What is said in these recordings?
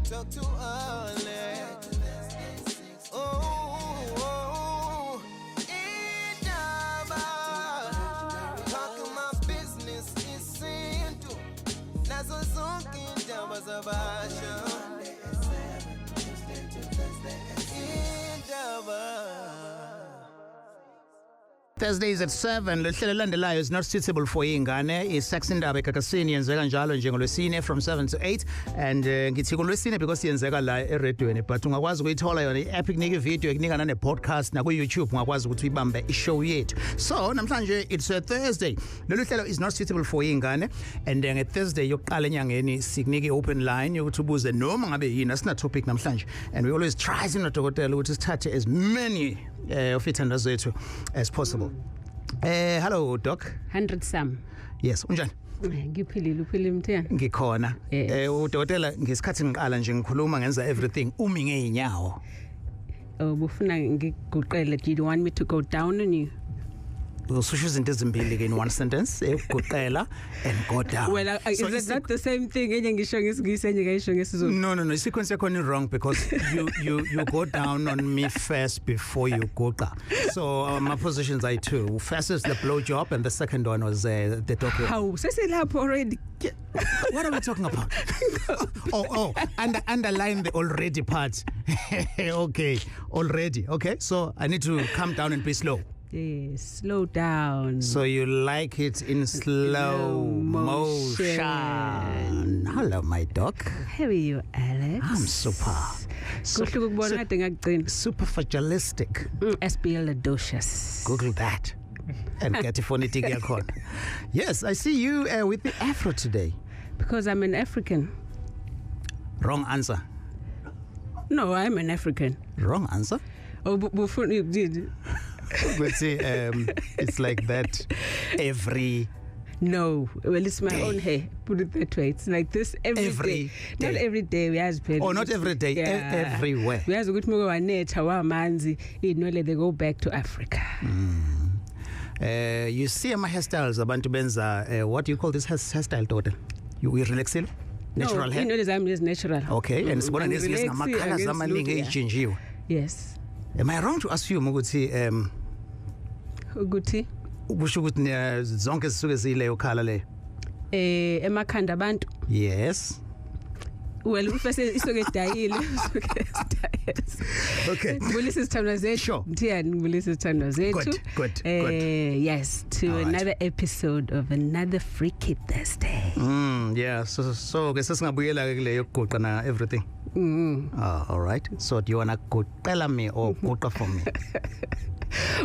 talk too early. Oh, Indaba, talking my business is into. Nazo zonke indaba zabasha. Thursdays at 7 lohlelo landelayo is not suitable for ingane isex indaba ekakasini yenzeka njalo njengolwesine from 7 to 8 and ngithi kulwesine because yenzeka la eradweni but ungakwazi ukuyithola yona i-epic nika video ekunika nane podcast na ku YouTube ungakwazi ukuthi uyibambe ishow yethu. So namhlanje it's a Thursday. Lolu hlelo is not suitable for ingane and nge-Thursday yokuqala enyangeni sikunika open line yokuthi ubuze noma ngabe yini asina topic namhlanje and we always try uDokotela ukuthi sithathe as many of ithandwa zethu as possible. Hello doc. 100 Sam. Yes, unjani? Ngiphilile, uphile Mthiyane? Ngikhona. uDokotela ngesikhathi ngiqala nje ngikhuluma ngenza everything umi ngeenyawo. Bufuna ngiguqele, do you want me to go down on you? Ususho izinto ezimbili in one sentence, ukuguqela and go down. Well, so is that the same thing enye ngisho ngesingisi enye ngisho ngesizulu? No, sequence yakho is wrong because you go down on me first before you go down. So my positions are two. First is the blow job and the second one was the talk. How? Seselapho already. What are we talking about? Underline the already part. Okay, already. Okay, so I need to come down and be slow. Yes, slow down. So you like it in slow motion. Hello, my doc. How are you, Alex? I'm super fragilistic. Espialidocious. Google that and get it phonetic. Yes, I see you with the afro today. Because I'm an African. Wrong answer. No, I'm an African. Wrong answer. Oh, before you did. But see, it's like that every. No, well, it's my own hair. Put it that way. It's like this every day. Not every day. We have oh, not every day. Yeah. Everywhere. We have to go to manzi. They go back to Africa. You see my hairstyles. Abantu benza. What do you call this hairstyle, daughter? You relax it? Natural hair. No, I'm just natural. Okay, and it's one of these colors amaningi echange. Yes. Am I wrong to assume ukuthi ukuthi ubusho ukuthi zonke zisuke zile ukhala le emakhanda abantu? Yes. Well, first isoke dayile okay, ngibulisa isithandwa zethu. Sure. Mthiyane, ngibulisa isithandwa zethu. Good. Yes, to all another right. Episode of another Freaky Thursday. Yeah, so ke sesingabuyela ke le yokuguqa na everything. All right. So do you want to guqela me or guqa for me?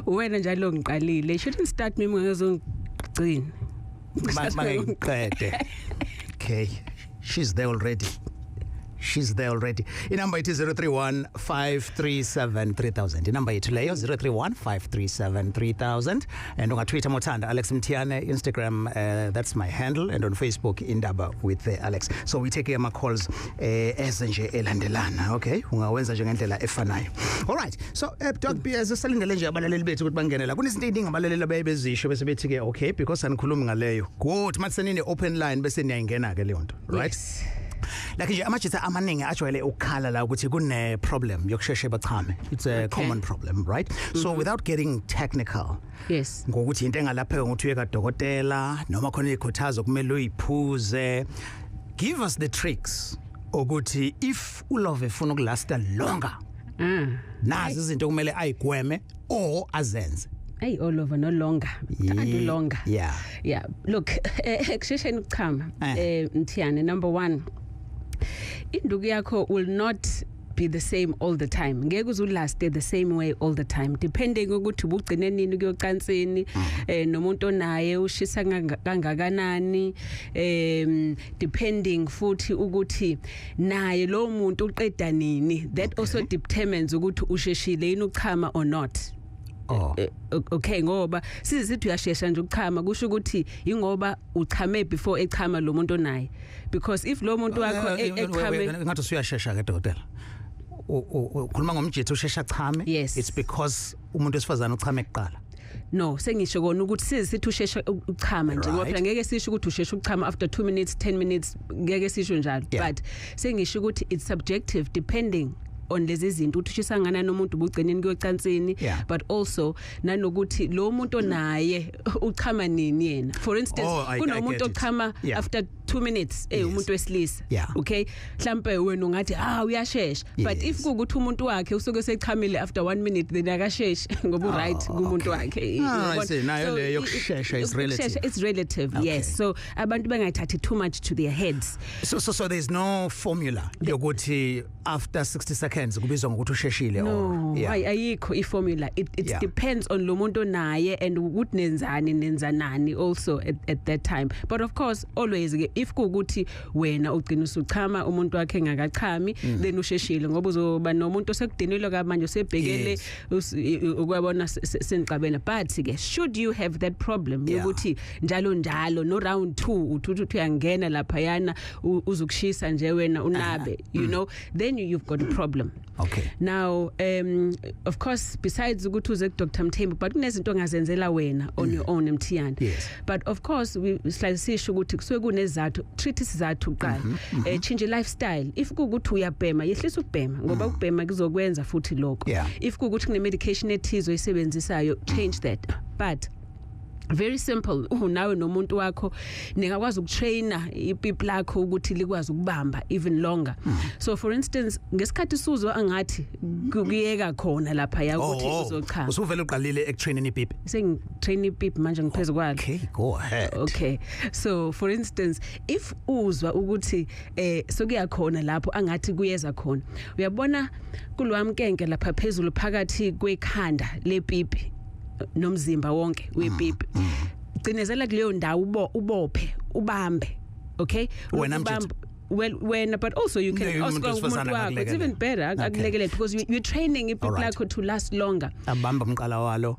Wena njalo ngiqalile. Shouldn't start me ngizongcina. Mangiqede. Okay. She's there already. Inamba it is 031-537-3000. Inamba it leyo 031-537-3000. And on Twitter Motanda Alex Mthiyane, Instagram that's my handle, and on Facebook Indaba with Alex. So we take my calls ezenje elandelana, okay? Ungawenza nje ngendlela efanayo. All right. So Doc as salindele nje abalaleli bethu ukuthi bangenela. Kunezinto eziningi abalaleli abayebezisho bese bethi ke okay because anikhulumi ngaleyo. Good, matsenini open line bese niyayingena ke leyo nto, right? Yes. Like nje amajitha amaningi ajwayele ukukhala la ukuthi kune problem yokusheshe bachame. It's a common problem, right? So without getting technical. Yes. Ngokuthi into engalapheka ngokuthi uye kaDokotela noma khona ikhuthazo kumele uyiphuze. Give us the tricks ukuthi if ulove efuna ukulasta longer. Nazi izinto kumele ayigweme or azenze. Hey, all over no longer. No longer. Yeah. Look, ekushesheni ukuchama. Mthiyane, number 1. Induku yakho will not be the same all the time. Ngeke uzulaste the same way all the time. Depending ukuthi ubugcine nini kuyocansini, nomuntu onaye ushisa kangakanani, depending futhi ukuthi naye lo muntu uqeda nini. That also determines ukuthi usheshile yini uchama or not. Okay, ngoba sizithi uyashesha nje ukuchama kusho ukuthi ingoba uchame before echama lo muntu onaye, because if lo muntu wakho echame ngathi usuyashesha ke Dokotela ukhuluma ngomjitho ushesha chame. Yes. It's because umuntu wesifazana uchame kuqala. No, sengisho kona ukuthi sithi usheshe uchama nje ngoba phela ngeke sisho ukuthi usheshe uchama after 2 minutes 10 minutes ngeke sisho njalo but sengisho ukuthi it's subjective depending on lezi zinto uthishisa ngana nomuntu ubugcineni kuyocansini but also nanokuthi lo muntu onaye uchama nini yena for instance kunomuntu ochama after 2 minutes umuntu wesilisa okay mhlambe wena ungathi uyashesha but if kuukuthi umuntu wakhe usuke sechamile after 1 minute then akasheshe ngoba right kumuntu wakhe nayo leyo yokushesha is relative it's relative yes so abantu bengayithathi too much to their heads so there's no formula yokuthi after 60 seconds kubizwa ngokuthi usheshile or ayikho iformula it depends on lo muntu naye and ukuthi nenzanani also at that time but of course always if kuukuthi wena ugcina usuchama umuntu wakhe engakachami then usheshile ngoba uzoba nomuntu osekudinile kamanje usebhekele ukwabona seniqabela but ke should you have that problem yokuthi njalo no round 2 uthuthi uyangena lapha yana uzukushisa nje wena unabe you know then you've got a problem okay now of course besides ukuthi uze Dr Mthembu but kunezinto ongazenzela wena on your own Mthiyane but of course we sisho ukuthi kusuke kunezathu treat isizathu uqala change lifestyle if kuukuthi uyabhema yehlisa ukubhema ngoba ukubhema kuzokwenza futhi lokho if kuukuthi kune medication ethizo oyisebenzisayo change that but very simple nawe nomuntu wakho ningakwazi ukutraina ipipi lakho ukuthi likwazi ukubamba even longer so for instance ngesikhathi isuzwa angathi kuyeka khona lapha ya ukuthi uzochama usuvela uqalile ekutraineni ipipi sengitrain ipipi manje ngiphezulu kwalo okay go ahead okay so for instance if uzwa ukuthi sokuya khona lapho angathi kuyeza khona uyabona kulwamkenke lapha phezulu phakathi kwekhanda lepipi nomzimba wonke wepipi gcinezela kuleyo ndawo ubophe ubambe okay wena but also you can ask umuntu wakho it's even better akulekelele because you're training ipipi lakho to last longer abamba umqala walo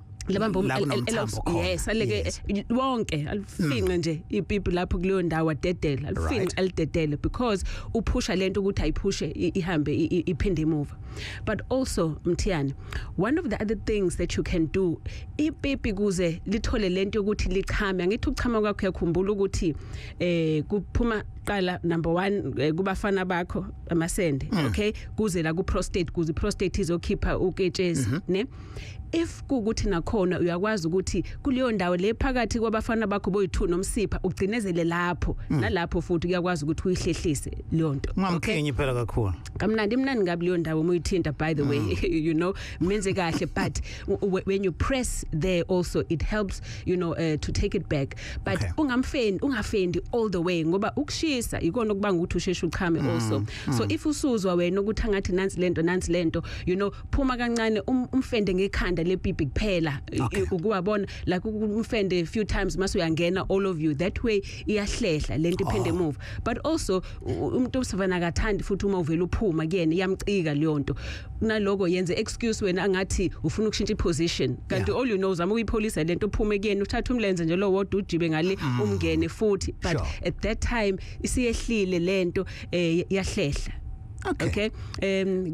yes aleke wonke alifinqe nje ipipi lapho kuleyo ndawo adedela alifinqe alidedele because uphusha lento ukuthi ayiphushe ihambe iphinde emuva but also Mthiyane one of the other things that you can do ipipi kuze lithole lento ukuthi lichame angithi uchama kwakho yakhumbula ukuthi kuphuma qala number 1 kubafana bakho amasende okay kuze la ku prostate kuze prostate izokhipha uketshezi ne if kuukuthi nakhona uyakwazi ukuthi kuleyo ndawo le phakathi kwabafana bakho boyi2 nomsipha ugcinezele lapho nalapho futhi uyakwazi ukuthi uyihlehlise leyo nto ngamkhenyi phela kakhulu kamnandi ngabi leyo ndawo umuyithinta by the way you know menze kahle but when you press there also it helps you know to take it back but ungafendi all the way ngoba ukushisa ikona kubanga ukuthi usheshe uchame also so if usuzwa wena ukuthi angathi nansi lento you know phuma kancane umfende ngekhanda lepipi kuphela ukuwabona like umfende a few times mase uyangena all of you that way iyahlehla lento iphinde move but also umuntu usivana kathandi futhi uma uvela uphuma kuyena iyamcika leyo nto naloko yenze excuse wena angathi ufuna ukushintsha iposition kanti all you know uzama ukuyipholisa lento uphume kuyena uthatha umlenze nje lo wodwa ujibe ngale umngene futhi but at that time isiyehlile lento yahlehla okay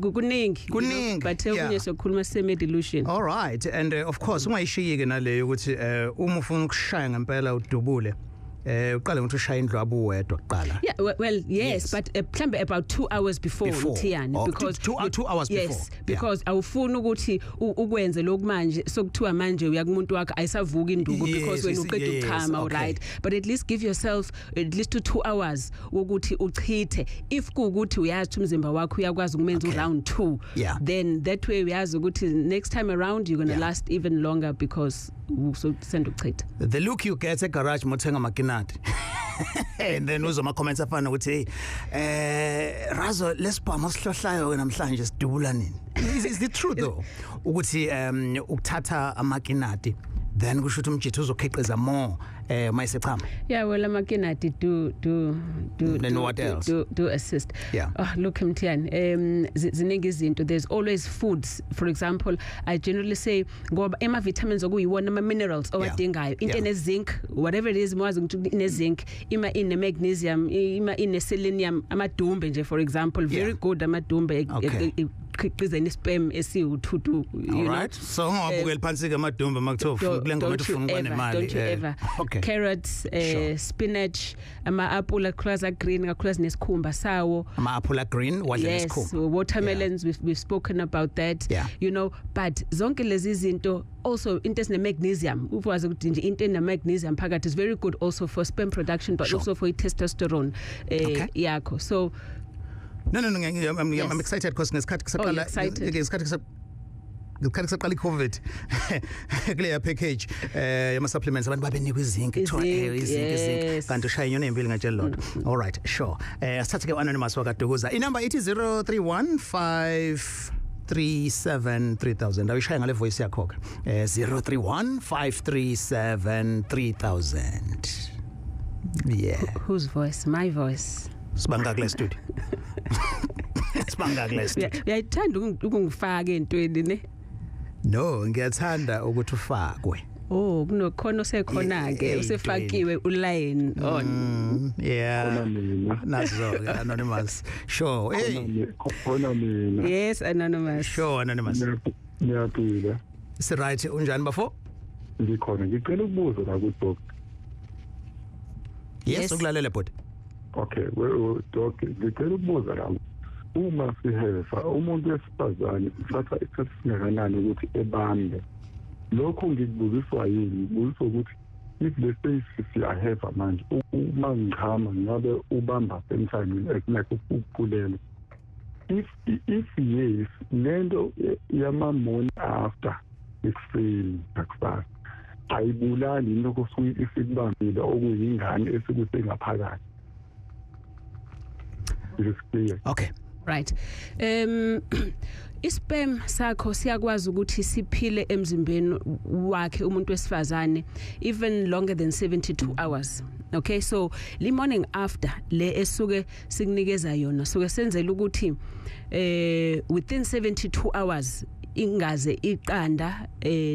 kuningi but kunye sokhuluma seme delusion all right and of course ungayishiyike naleyo ukuthi uma ufuna ukushaya ngempela udubule uqale ukuthi ushaya indlu abuwedwa kuqala well yes but mhlambe about 2 hours before Mthiyane because 2 hours before yes because awufuna ukuthi ukwenze lokhu manje sokuthiwa manje uyakumuntu wakhe ayisavuka induku because wena uqeda ukuchama right but at least give yourself at least 2 hours ukuthi uchithe if kuukuthi uyazi umzimba wakho uyakwazi ukumenza round 2 then that way uyazi ukuthi next time around you're going to last even longer because so send ukuchitha the look you get at garage mothenga makinati and then uzoma comments afana ukuthi Razo lesibhama sihlohlayo namhlanje sidubula nini is the truth though ukuthi ukuthatha amakinati then kusho ukuthi umjitho uzokheqeza more mayisechama well amakinati then what else do assist look Mthiyane ziningi izinto there's always foods for example I generally say ngoba ema vitamins okuyiwona ama minerals owadingayo into ene zinc whatever it is mwazi ukuthi ine zinc ima ine magnesium ima ine selenium amadumbe nje for example very good amadumbe ekukhiqizeni isperm esiwuthuthu, you know. Alright, so ngawabukela phansi ke amadumba makuthofu kule ngoma ufuna ukwane imali. Don't you ever. Okay. Carrots, spinach, ama-apple akhulaza green, akhulaza nesikhumba sawo. Ama-apple green, wadla nesikhumba. Yes, watermelons, we've spoken about that. Yeah. You know, but zonke lezi zinto also into magnesium. Ukwazi ukuthi nje into magnesium phakathi is very good also for sperm production, but also for testosterone yakho. So no, I'm excited because ngesikhathi kusaqala ngesikhathi kusaqala iCovid kule package yama supplements abantu babenikwa izinc izinc kanti ushaya inyoni embili ngatshela lona. All right, sure. Sithathe ke anonymous wakaDukuza. Inamba ithi 0315373000. Awushaya ngale voice yakho ke. 0315373000. Yeah. Whose voice? My voice. Sibanga kule studio. Sibanga kule studio. Uyayithanda ukungifaka entweni ne? No, ngiyathanda ukuthi ufakwe. Oh, kunokhona osekhona ke usefakiwe uline on. Yeah. Nazo anonymous. Sure. Hey. Khona mina. Yes, anonymous. Sure, anonymous. Niyaphila. Is right unjani bafo? Ngikhona ngicela ukubuza la ku doc. Yes, ukulalela bot. Okay, doc, ngicela ukubuza la. Uma sihefa umuntu wesifazane uthatha isikhathi singakanani ukuthi ebambe. Lokho ngikubuziswa yini? Ngibuziswa ukuthi if the space siyahefa manje uma ngichama ngabe ubamba emthanyeni like ukukulela. If yes, lento yama morning after ekuseni akusasa ayibulali into kosuke isikubambile okuyingane esikusengaphakathi. Okay. Right. Isperm sakho siyakwazi ukuthi siphile emzimbeni wakhe umuntu wesifazane even longer than 72 hours. Okay, so the morning after le esuke sikunikeza yona suke senzela ukuthi within 72 hours ingaze iqanda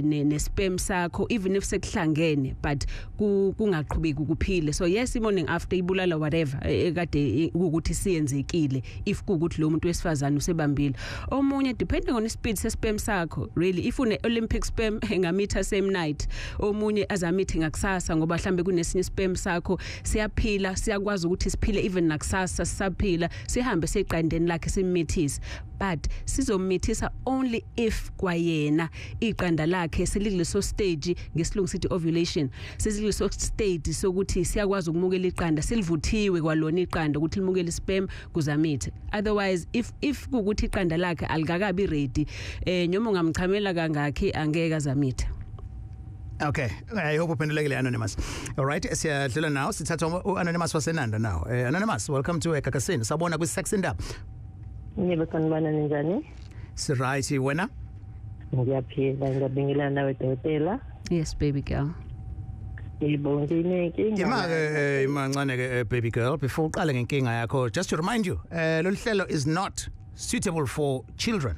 nesperm sakho even if sekuhlangene but kungaqhubeki ukuphile. So yes, morning after ibulala whatever ekade ukuthi siyenzekile if kuukuthi lo muntu wesifazana usebambile. Omunye depending on the speed sesperm sakho really if une Olympic sperm engamitha same night, omunye azamithe ngakusasa ngoba mhlambe kunesinye sperm sakho siyaphila siyakwazi ukuthi siphile even nakusasa sisaphila sihambe seqandeni lakhe simithisa, but sizomithisa only if kwayena iqanda lakhe selikuleso stage ngesilungisithi ovulation sesikuleso stage sokuthi siyakwazi ukumukela iqanda selivuthiwe kwalona iqanda ukuthi limukele isperm kuzamithe. Otherwise if kukuthi iqanda lakhe alikakabi ready noma ungamchamela kangakhi angeke azamithe. Okay, I hope uphendulekile anonymous. All right, siyadlula now sithatha anonymous wasenanda now. Anonymous, welcome to Ekakasini. Sabona ku Sex Indaba. Yebo sanibona ninjani? Right, wena? Ngiyaphila ngiyabingelana nawe uDokotela. Yes, baby girl. Yebo nginenkinga. Imancane ke baby girl, before uqale ngenkinga yakho, just to remind you, lolu hlelo is not suitable for children.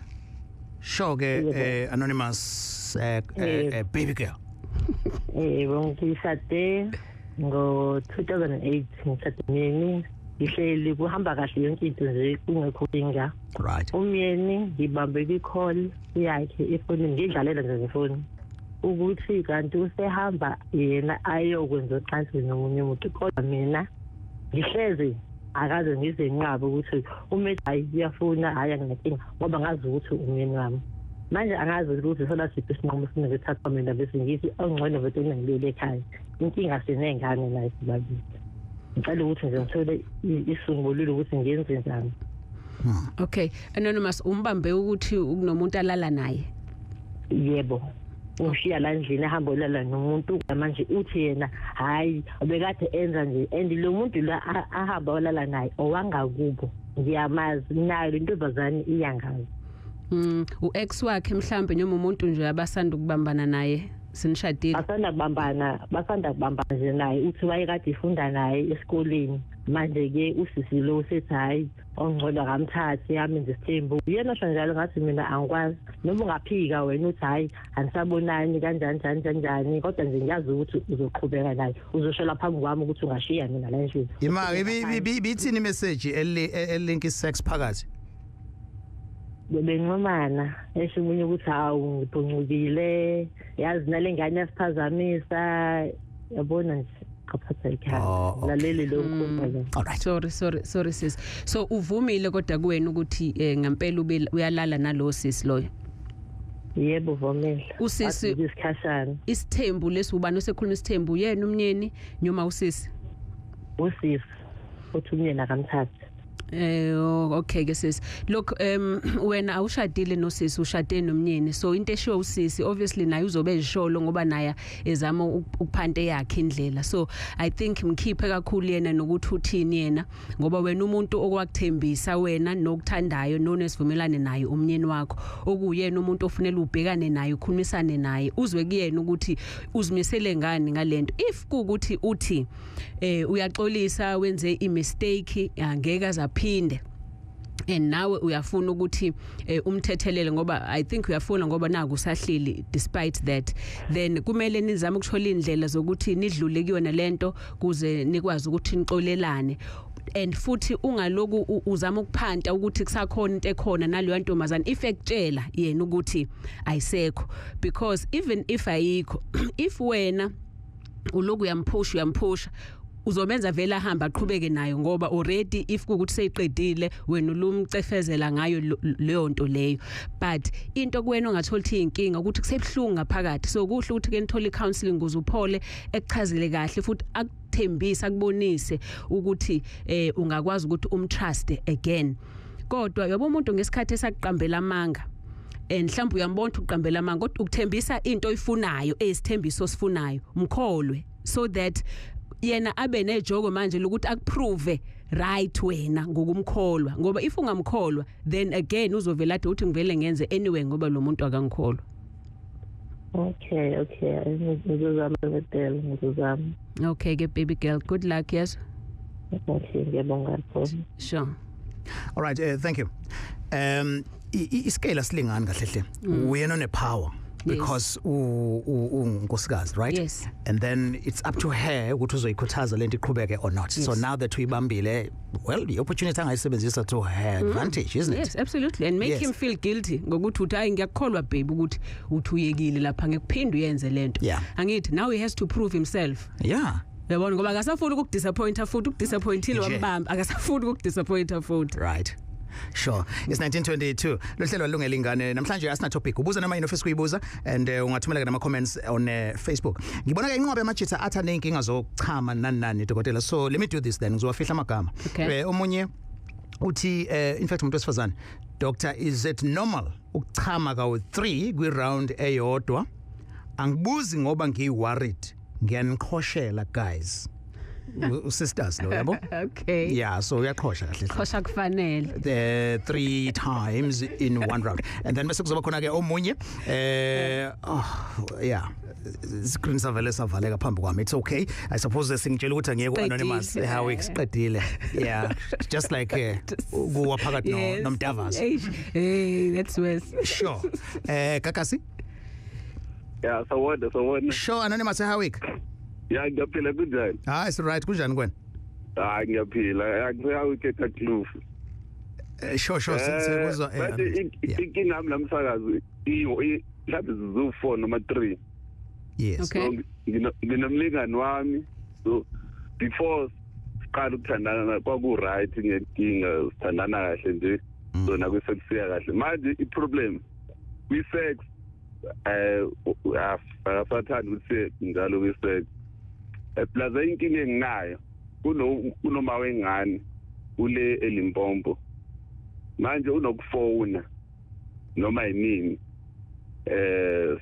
Sure ke anonymous baby girl. Yebo ngishade ngo 2008 ngishade nini. Ihleli kuhamba kahle yonke into nje kungekho inkinga. Right. Umyeni ngibambe i-call yakhe efonini ngidlalela nje ngefoni ukuthi kanti usehamba yena ayokwenza ucansi nomunye umuntu kodwa mina ngihlezi akaze ngize nqaba ukuthi umethi hayi uyafuna hayi anginenkinga ngoba ngazi ukuthi umyeni wami manje angazi ukuthi sola siphi isinqumo sinezithatha mina bese ngithi ongcono vethe ngilele ekhaya inkinga sinengane naye sibabili. Ngicela ukuthi nje ngithole isungululo ukuthi ngenze njani. Okay, anonymous umbambe ukuthi ukunomuntu alala naye. Yebo. Ushiya la endlini ehamba olala nomuntu manje uthi yena hayi obekade enza nje and lo muntu la ahamba olala naye owangakubo ngiyamazi nayo intombazane iyangazi. Uex wakhe mhlambe noma umuntu nje abasanda ukubambana naye sinishadile. Basanda kubambana nje naye uthi wayekade ifunda naye esikoleni manje ke usisi lo sethi hayi ongcola kamthathi yami nje Mthembu yena osho njalo ngathi mina angikwazi noma ungaphika wena uthi hayi anisabonani kanjani kodwa nje ngiyazi ukuthi uzoqhubeka naye uzoshola phambi kwami ukuthi ungashiya mina la endlini. Imake bithini message elink sex phakathi? benxomana esho umunye ukuthi hawu ngibhuncukile yazi nalengane yasiphazamisa yabona nje qaphatha ikhaya laleli lokho. All right. Sorry sis. So uvumile kodwa kuwena ukuthi ngempela uyalala nalo sis loyo. Yebo vumile. Usisi isikhashana. Isithembu lesubani osekhuluma isithembu yena umnyeni nyuma usisi. Usisi uthi umnyeni akamthatha. Okay ke sis. Look wena awushadile nosisi ushade nomnyeni so into eshiwo usisi obviously naye uzobe ezisholo ngoba naye ezama ukuphante yakhe indlela so I think mkhiphe kakhulu yena nokuthi uthini yena ngoba wena umuntu okwakuthembisa wena nokuthandayo nonesivumelane naye umnyeni wakho okuyena umuntu ofunela ubhekane naye ukhulumisane naye uzwe kuyena ukuthi uzimisele ngani ngalento if kuukuthi uthi uyaxolisa wenze imistake angeke azaphinde and nawe uyafuna ukuthi umthethelele ngoba I think uyafuna ngoba naku usahlili despite that then kumele nizame ukuthola indlela zokuthi nidlule kuyona lento kuze nikwazi ukuthi nixolelane and futhi ungaloku uzama ukuphanta ukuthi kusakhona into ekhona naleyo ntombazana if ekutshela yena ukuthi ayisekho because even if ayikho if wena uloku uyamphusha uzomenza vela hamba aqhubeke nayo ngoba already if ukuthi seyiqedile wena ulumcefezela ngayo leyo nto leyo but into kuwena ongathola inkinga ukuthi kusebhlungu ngaphakathi so kuhle ukuthi ke nithola icounseling ukuze uphole ekuchazele kahle futhi akuthembisa akubonise ukuthi ungakwazi ukuthi umtrust again kodwa yabo umuntu ngesikhathi esakuqambela amanga mhlawumbe uyambona uqambela amanga kodwa ukuthembisa into oyifunayo ezithembiso osifunayo umkholwe so that yena abe nejogo manje lokuthi akuprove right wena ngokumkholwa ngoba if ungamkholwa then again uzovela athi uthi ngivele ngenze anyway ngoba lo muntu akangikholwa. Okay ngizozama. Okay ke baby girl good luck yes. Okay ngiyabonga kakhulu. Sure. All right thank you. Iskala silingani kahle hle uyena one power because unkosikazi right yes and then it's up to her ukuthi uzoyikhuthaza lento iqhubeke or not so now that uyibambile well the opportunity angayisebenzisa to her advantage isn't it yes absolutely and make him feel guilty ngokuthi uthi hayi ngiyakholwa babe ukuthi uthi uyekile lapha ngekuphinda uyenze lento angithi now he has to prove himself yabona ngoba akasafuni ukudisappointa futhi ukudisappointile wambamba akasafuni ukudisappointa futhi right. Sure. It's 1922. Lo hlelo lungela ingane namhlanje asina topic. Ubuza noma inofisa kuyibuza and ungathumela nama comments on Facebook. Ngibona ke inqobe amajitha atha nenkinga zokuchama nani dokotela. So let me do this then. Ngizowafihla amagama. Omunye uthi in fact umuntu wesifazane. Doctor, is it normal ukuchama kawu 3 kwi round eyodwa? Angibuzi ngoba ngiworried. Ngiyanikhoshela guys. Sisters lo yabo okay yeah so uyaqhosha kahle qhosha kufanele the 3 times in one round and then bese kuzoba khona ke omunye yeah screen savele savaleka phambi kwami it's okay I suppose singitshela ukuthi angeke anonymous how exqedile yeah just like kuwa phakathi nomdavazi hey that's worse sure kakasi yeah so sure anonymous how week yeah ngiyaphila kunjani it's right kunjani kwena ngiyaphila ngiyawukhetha clue sure sikuzwa inkinga nami lamsakazi mhlawumbe zizu4 noma 3 yes okay nginomlingani wami so before siqala ukuthandana kwaku right ngenkinga sithandana kahle nje so nakuseksiya kahle manje iproblem we sex afathanda ukuthi njalo we sex plaza inkinga enginayo kunoma wengane ule eLimpopo manje unokufona noma yini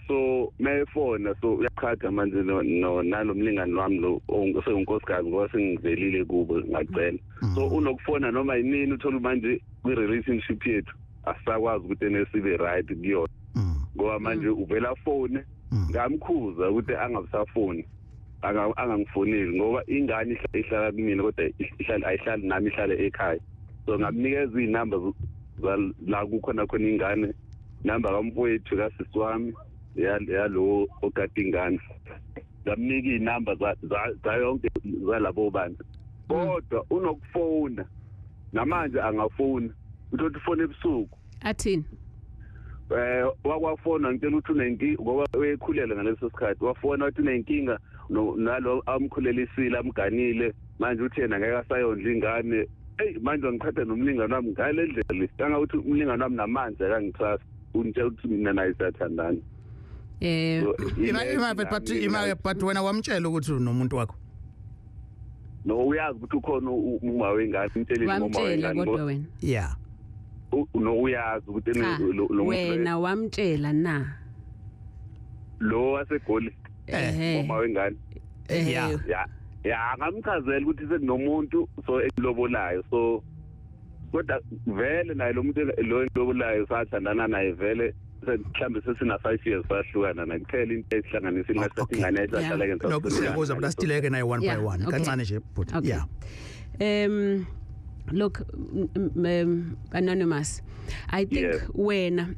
so mayefona so uyaqhatha manje nalomlingani wami lo oseyinkosikazi ngoba sengivelile kubo ngacela so unokufona noma yini uthola manje kwi relationship yethu asakwazi ukuthi nesibe right kuyona ngoba manje uvela phone ngamkhuza ukuthi angabusafoni angangifoneli ngoba ingane ihlala kumina kodwa ayihlali nami ihlala ekhaya so ngamnikeza izinamba la kukhona ingane number kamfowethu kasisi wami yalo okade ingane ngamnika izinamba za yonke zalabo bantu kodwa unokufona namanje angafoni uthi ufone ebusuku athini wakwafona ngicela ukuthi unenkinga ngoba uyekhulele ngaleso sikhathi wafona wathi unenkinga nalo amkhulelisile amganile manje uthi yena ngeke asayondla ingane manje ngichatha nomlingani wami ngale ndlela kanga ukuthi umlingani wami namanzi akangitrust unitshela ukuthi mina naye siyathandana but wena wamtshela ukuthi unomuntu wakho no uyazi ukuthi ukhona uma wengane umtshele uma wengane kodwa wena yeah no uyazi ukuthi lo wena wamtshela na lo wasegoli uma wengane ngamchazela ukuthi sekunomuntu so elobolayo so kodwa vele naye lo muntu lo elobolayo sathandana naye vele mhlambe sesina 5 years sahlukana nakuphela into ehlanganisa ingasathi ingane esahlala ke no kusekoza plastileke naye one by one kancane nje but yeah look anonymous I think wena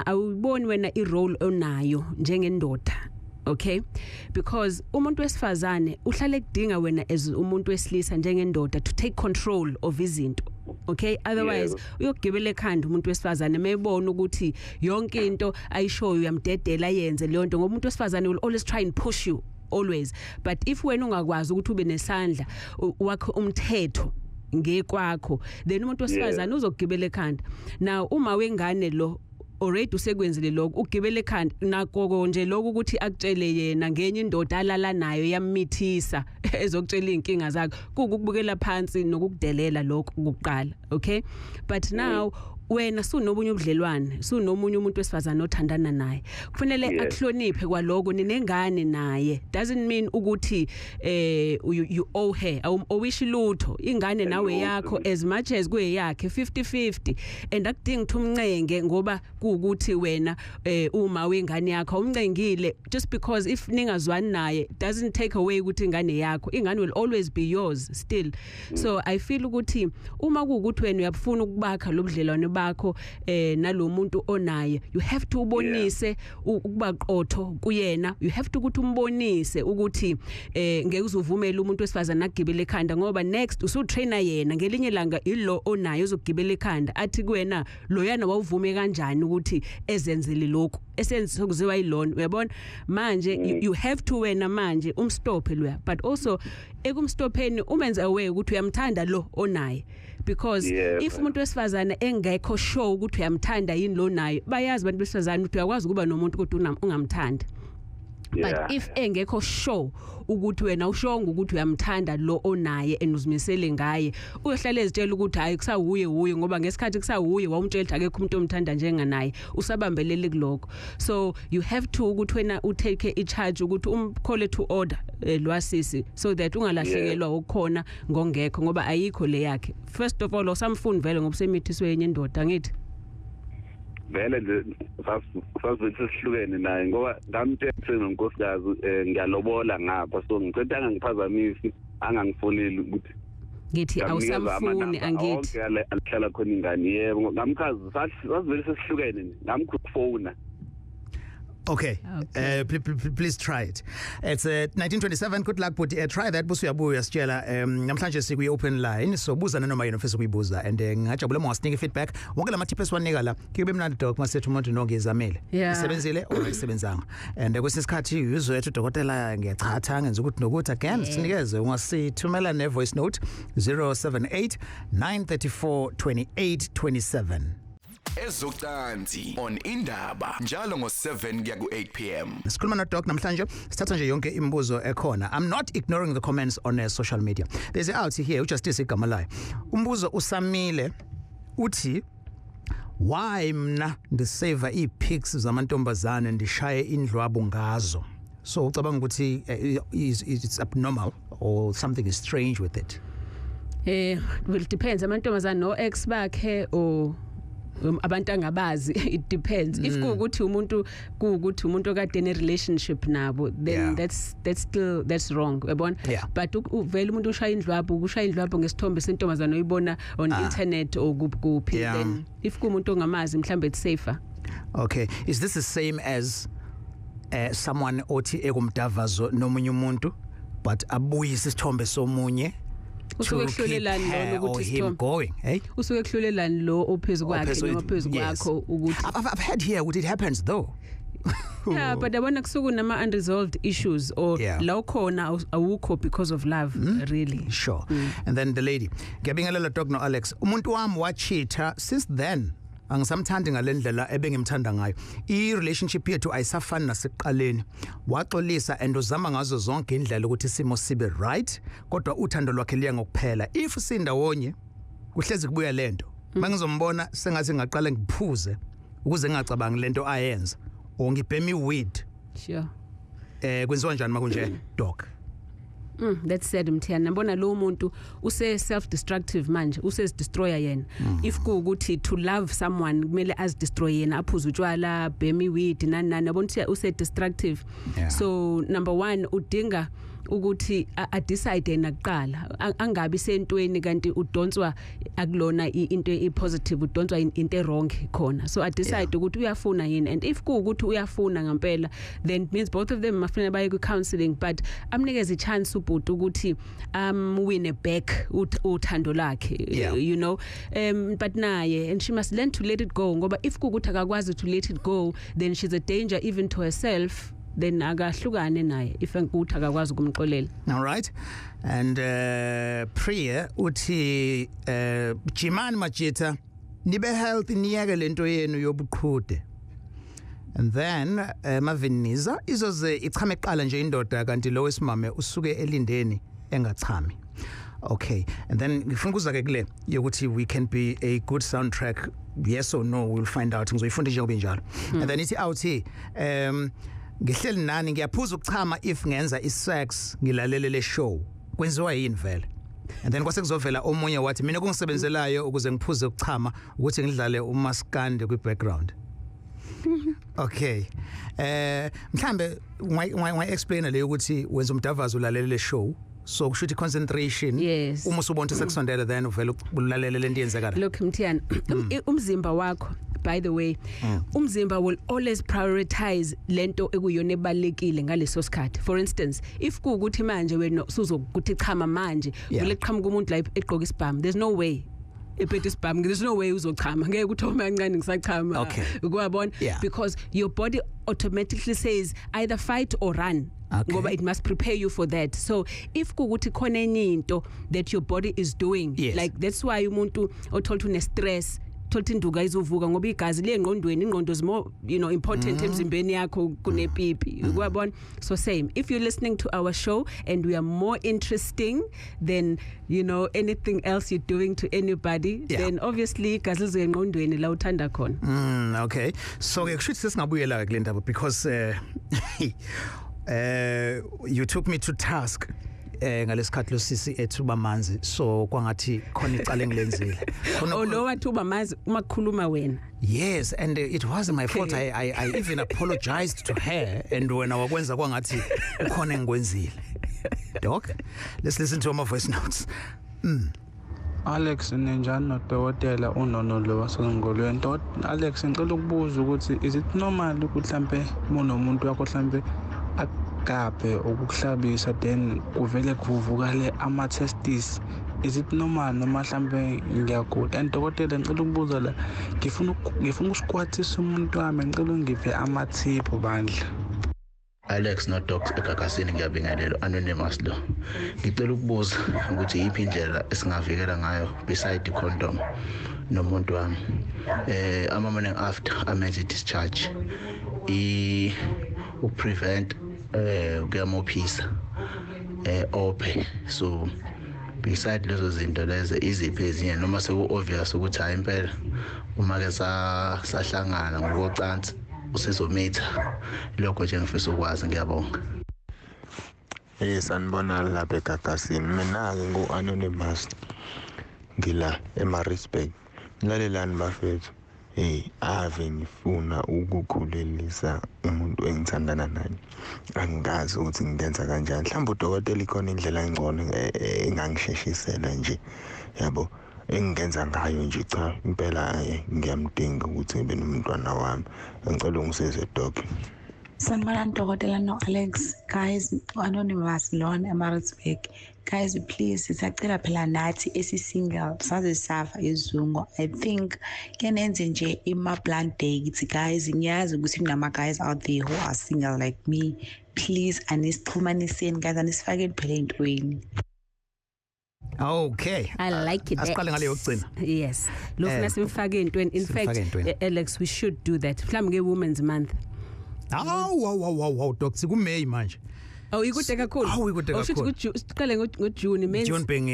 awuboni wena irole onayo njengendoda okay because umuntu wesifazane uhlale kudinga wena as umuntu wesilisa njengendoda to take control of izinto okay otherwise uyogibela ekhanda umuntu wesifazane mayibona ukuthi yonke into ayishoyo uyamdedela yenze leyo nto ngoba umuntu wesifazane will always try and push you always but if wena ungakwazi ukuthi ube nesandla wakho umthetho ngekwakho then umuntu wesifazane uzogibela ekhanda now uma wengane lo already usekwenzile lokho ugibele ekhanda nakho nje lokho ukuthi akutshele yena ngenye indoda alala nayo yamithisa ezokutshela inkinga zakhe ukubukela phansi nokukudelela lokho ukuqala okay but now wena sunobunye ubudlelwane sunomunye umuntu wesifazana othandana naye kufanele akuhloniphe kwaloko ninengane naye doesn't mean ukuthi you owe her owish lutho ingane nawe yakho as much as kuyeyakhe 50-50 and akudingi umncenge ngoba kuukuthi wena uma wengane yakho umncengile just because if ningazwani naye doesn't take away ukuthi ingane yakho ingane will always be yours still so I feel ukuthi uma kuukuthi wena uyafuna ukubakha lobudlelwane bakho nalomuntu onaye you have to ubonise ukuba qotho kuyena you have to ukuthi umbonise ukuthi ngeke uzuvumela umuntu wesifazana agibele ekhanda ngoba next usutrainer yena ngelinye langa ilo onayo uzogibela ekhanda athi kuwena loyana wawuvume kanjani ukuthi ezenzele lokho esenze kuziwa yilona uyabona manje you have to wena manje umstophe loya but also ekumstopheni umenze away ukuthi uyamthanda lo onaye because if umuntu wesifazana engekho sure ukuthi uyamthanda yini lo naye bayazi abantu besifazana ukuthi uyakwazi kuba nomuntu kodwa ungamthanda but if engekho sure ukuthi wena ushonga ukuthi uyamthanda lo onaye enuzimisele ngaye uyohlala ezitshela ukuthi hayi kusawuye ngoba ngesikhathi kusawuye wawumtshela ukuthi akekho umuntu omthanda njenganaye usabambelele kuloko so you have to ukuthi wena utake i-charge ukuthi umcall to order lwasisi so that ungalahlekelwa ukukhona ngongekho ngoba ayikho le yakhe first of all osamfuni vele ngoba semithiswe yenye indoda ngithi vele nje sasithi sihlukene naye ngoba ngamthethe nonkosikazi ngiyalobola ngapha so ngicela angangiphazamisi angangifoneli ukuthi ngithi awusamfuni angithi okay alihlala khona ingane yebo ngamkhazi sasivele sesihlukene ngamkhufona. Okay. Please try it. It's 1927. Good luck, but try that. Busu yabu yasitshela namhlanje siku open line so buza nanoma yena ufisa ukuyibuza and ngajabula uma wasinike feedback wonke lamaTips esiwanika la kube mnandi dog masethu umuntu nongezamele isebenzile oyisebenzanga and kwesisikhathi uzwethu uDokotela ngiyachatha ngenza ukuthi nokuthi again sinikeze ungasithumela ne voice note 078 934 2827 Ezocansi on Indaba njalo ngo7 kuya ku8 pm. Sikhuluma no Doc namhlanje sithatha nje yonke imibuzo ekhona. I'm not ignoring the comments on social media. There's out here uJustice igama layo. Umbuzo usamile uthi why mna ndisave ipics zamantombazane ndishaye indlwabo ngazo. So ucabanga ukuthi it's abnormal or something is strange with it. Will depends amantombazane no ex bakhe or abantu angabazi it depends if kuukuthi umuntu okade ne relationship nabo then that's wrong yabona but uvela umuntu ushaya indlwabo ngesithombe sentombazana oyibona on internet or kuphi then if kuumuntu ongamazi mhlambe it's safer. Okay, is this the same as someone othi ekumdavazo nomunye umuntu but abuyisa isithombe somunye usuke kuhlolelani lo ukuthi him going, eh? Usuke kuhlolelani lo ophezu kwakhe noma ophezu kwakho ukuthi I've heard here what it happens though. Yeah, but yabona kusuku nama unresolved issues or law khona awukho because of love, really. Sure. And then the lady, ngiyabingelela Doc no Alex. Umuntu wami wachitha since then. Angisamthandi ngalendlela ebengimthanda ngayo. I-relationship yethu ayisafani naseqaleni. Waxolisa and uzama ngazo zonke indlela ukuthi isimo sibe right, kodwa uthando lwakhe liya ngokuphela. If sindawonye, kuhlezi kubuya lento. Mangizombona sengathi ngaqala ngiphuze ukuze ngingacabangi lento ayenza. O ngibhemi weed. Sure. Kwenziwa njani makunje, Doc? That's said Mthiyane nabona lo muntu use self destructive manje use destroyer yena if kuukuthi to love someone kumele as destroy yena aphuza utshwala bhemi weed nani yabona ukuthi use destructive. So number 1 udinga ukuthi a decide nakuqala angabi sentweni kanti udonswa akulona into epositive udonswa into wrong khona. So I decide ukuthi uyafuna yini, and if kuukuthi uyafuna ngempela then it means both of them mafuna baye ku counseling, but amnikeza chance ubhuti ukuthi win back uthando lakhe, you know, but naye, and she must learn to let it go ngoba if kuukuthi akakwazi to let it go then she's a danger even to herself. Then agahlukane naye if ukuthi akakwazi ukumxolela. All right. And Priya uthi Jimani Majita nibe healthy niyeke lento yenu yobuqhude. And then Maviniza izoze ichame qala nje indoda kanti lo wesimame usuke elindeni engachami. Okay. And then ngifuna ukuzake kule yokuthi we can be a good soundtrack, yes or no, we'll find out. Ngizoyifunda nje ngoba njalo. And then ithi awuthi ngihleli nani ngiyaphuza ukuchama if ngenza isex ngilalele le show kwenziwa yini vele. And then kwase kuzovela omunye wathi mina kungisebenzelayo ukuze ngiphuze ukuchama ukuthi ngidlale umaskande kwi background. Okay. Mhlambe why explain le ukuthi wenza umdavazo ulalele le show, so kushuthi concentration uma usubona sekusondela then uvela ulalela lento yenzakala. Look Mthiyane, umzimba wakho, by the way, umzimba will always prioritize lento ekuyona ebalekile ngaleso sikhathi. For instance, if kuukuthi manje wena usuzokuthi chama manje uleqhamuka umuntu la egqoka isibhamu, there's no way there's no way uzochama ngeke uthome kancane ngisachama ukubona, because your body automatically says either fight or run. Ngoba it must prepare you for that. So if kuukuthi khona enye into that your body is doing, like that's why umuntu othola une stress thola induka izovuka ngoba igazi lengqondweni, ingqondo is more, you know, important emzimbeni yakho kunepipi ukubona. So same, if you're listening to our show and we are more interesting than, you know, anything else you're doing to anybody, then obviously igazi lizengqondweni la uthanda khona. Okay, so ke kushuthi sesingabuyela kule ndaba because you took me to task ngalesikhathi losisi ethuba manzi, so kwangathi khona icala engilenzile lo wathuba manzi uma kukhuluma wena. Yes, and it wasn't my fault. I even apologized to her, and wena wakwenza kwangathi ukhona engikwenzile. Doc, let's listen to my voice notes. Alex nenjani noDokotela unono lo wasengolweni. Alex ngicela ukubuza ukuthi is it normal ukuthi mhlambe umuntu wakho mhlambe agabe ukuhlabisa then kuvele kuvukale amaTips? Is it normal noma mhlambe ngiyagula? And Dokotela ngicela ukubuza la, ngifuna ukusquattisa umuntu wami, ngicela ungiphe amaTips bandla. Alex no Docs ekakasini ngiyabingelela anonymous lo. Ngicela ukubuza ukuthi yiphi indlela esingavikela ngayo beside condom nomuntu wami ama morning after amenze discharge prevent ukuyamophisa ophe. So beside lezo zinto lezo iziphi ezinye noma seku obvious ukuthi hayi impela uma ke sahlangana ngokocansi usizomitha lokho nje ngifisa ukwazi. Ngiyabonga. Sanibona lapha ekakasini, mina ke ngu-anonymous ngila eMaritzburg. Ngilalelani bafethu, ave ngifuna ukukhulelisa umuntu engithandana naye, angazi ukuthi ngenza kanjani. Mhlawumbe uDokotela ikhona indlela engcono engangisheshisela nje, yabo, engenza ngayo nje. Cha impela ngiyamdinga ukuthi ngibe nomntwana wami, ngicela ungisize Doc. Sanibona uDokotela no Alex. Guys, anonymous lona eMaritzburg. Guys, please sisacela phela nathi esi-single saze safa izungu. I think kenenze nje ima-blind dates guys. Ngiyazi ukuthi kunama-guys out there who are single like me. Please anisixhumaniseni guys, anisifakeni phela ey'ntweni. Okay. I like it. Asiqale ngale yokugcina. Yes. Lofuna simfake entweni. In fact, Alex, we should do that. Mhlawumbe nge-Women's Month. Wow, Doc, siku-May manje. Oh, ikude kakhulu. Ikude kakhulu. Siqale ngoJune, June being